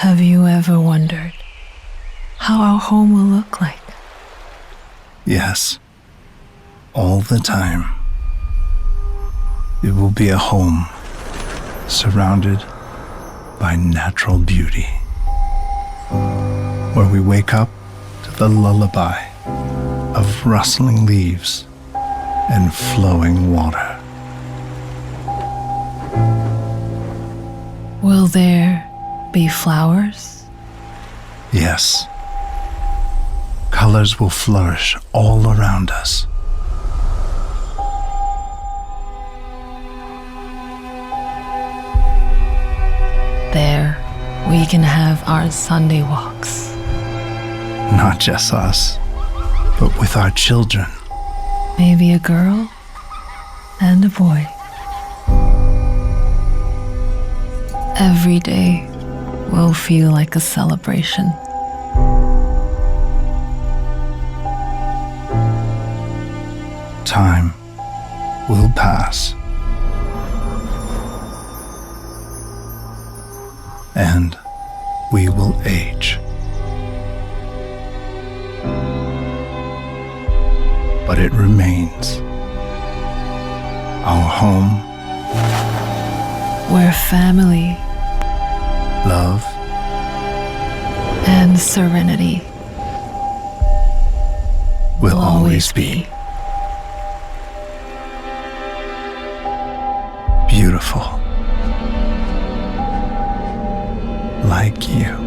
Have you ever wondered how our home will look like? Yes, all the time. It will be a home surrounded by natural beauty, where we wake up to the lullaby of rustling leaves and flowing water. Will there be flowers? Yes, colors will flourish all around us. There, we can have our Sunday walks. Not just us, but with our children. Maybe a girl and a boy. Every day will feel like a celebration. Time will pass, and we will age. But it remains our home, where family, love, and serenity will always be beautiful, like you.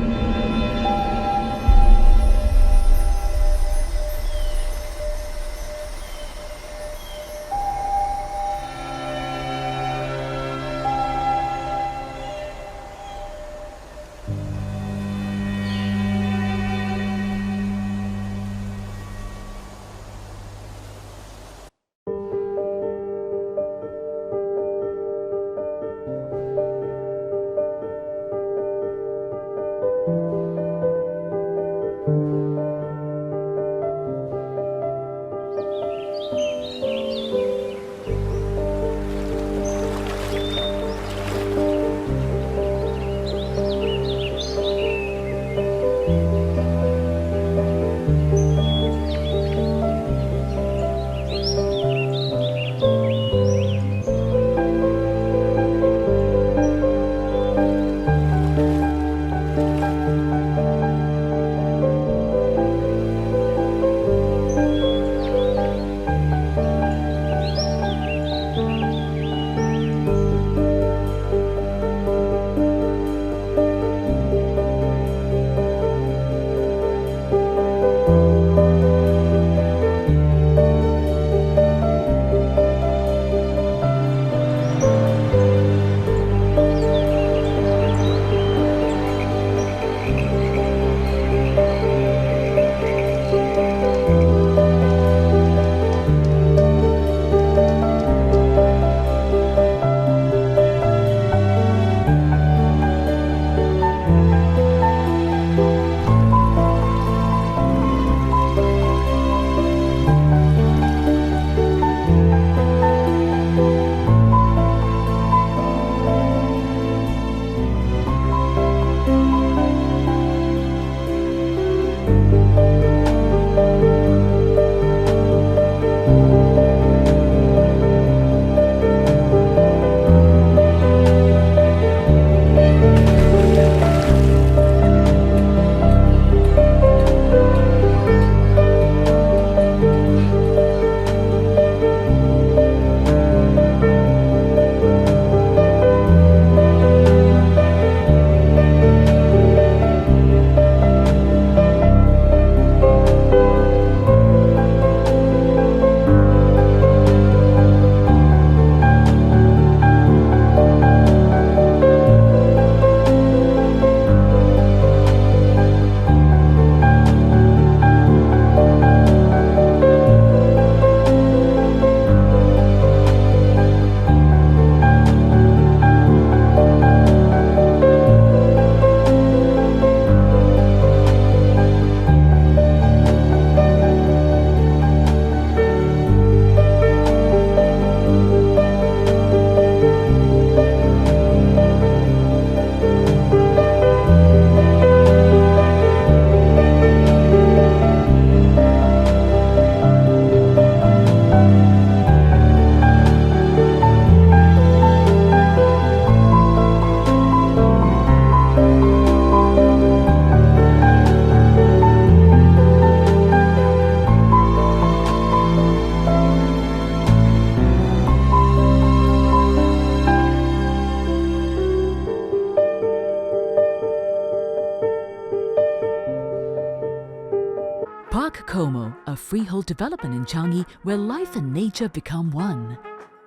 Komo, a freehold development in Changi where life and nature become one.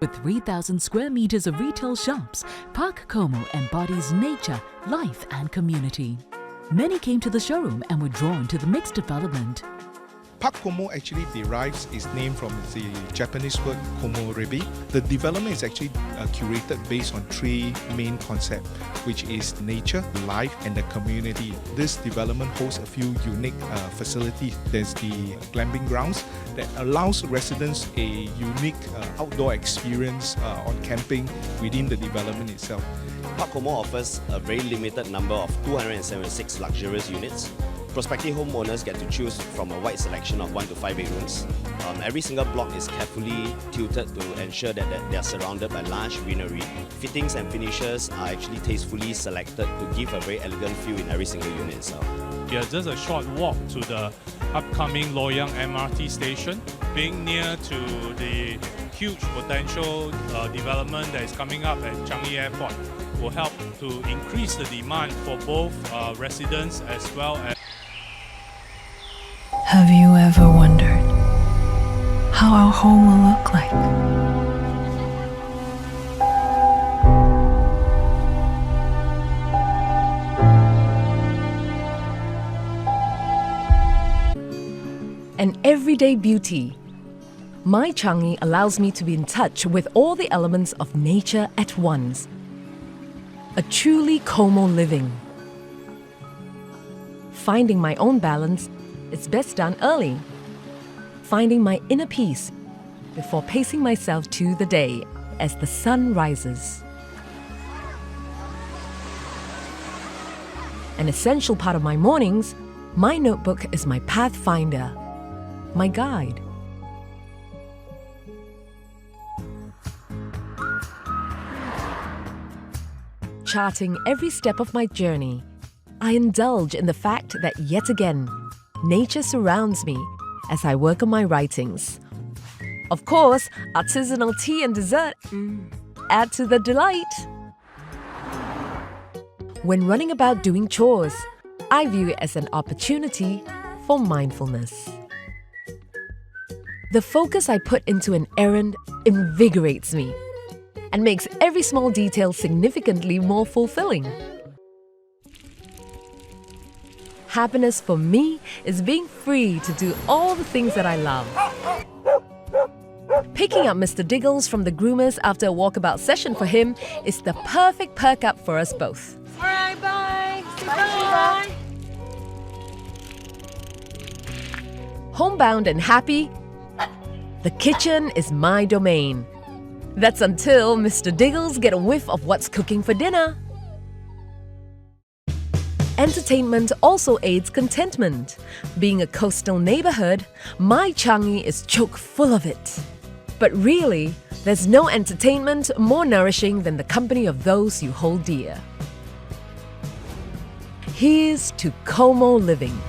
With 3,000 square meters of retail shops, Parc Komo embodies nature, life and community. Many came to the showroom and were drawn to the mixed development. Parc Komo actually derives its name from the Japanese word komorebi. The development is actually curated based on three main concepts, which is nature, life, and the community. This development hosts a few unique facilities. There's the glamping grounds that allows residents a unique outdoor experience on camping within the development itself. Parc Komo offers a very limited number of 276 luxurious units. Prospective homeowners get to choose from a wide selection of 1 to 5 bedrooms. Every single block is carefully tilted to ensure that they are surrounded by lush greenery. Fittings and finishes are actually tastefully selected to give a very elegant feel in every single unit itself. Yeah, just a short walk to the upcoming Loyang MRT station. Being near to the huge potential development that is coming up at Changi Airport will help to increase the demand for both residents as well as... Have you ever wondered how our home will look like? An everyday beauty. My Changi allows me to be in touch with all the elements of nature at once. A truly Komo living. Finding my own balance is best done early. Finding my inner peace before pacing myself to the day as the sun rises. An essential part of my mornings, my notebook is my pathfinder, my guide. Charting every step of my journey, I indulge in the fact that yet again, nature surrounds me as I work on my writings. Of course, artisanal tea and dessert add to the delight. When running about doing chores, I view it as an opportunity for mindfulness. The focus I put into an errand invigorates me and makes every small detail significantly more fulfilling. Happiness for me is being free to do all the things that I love. Picking up Mr. Diggles from the groomers after a walkabout session for him is the perfect perk up for us both. Alright, bye! Bye! Homebound and happy, the kitchen is my domain. That's until Mr. Diggles get a whiff of what's cooking for dinner. Entertainment also aids contentment. Being a coastal neighborhood, my Changi is chock full of it. But really, there's no entertainment more nourishing than the company of those you hold dear. Here's to Komo living.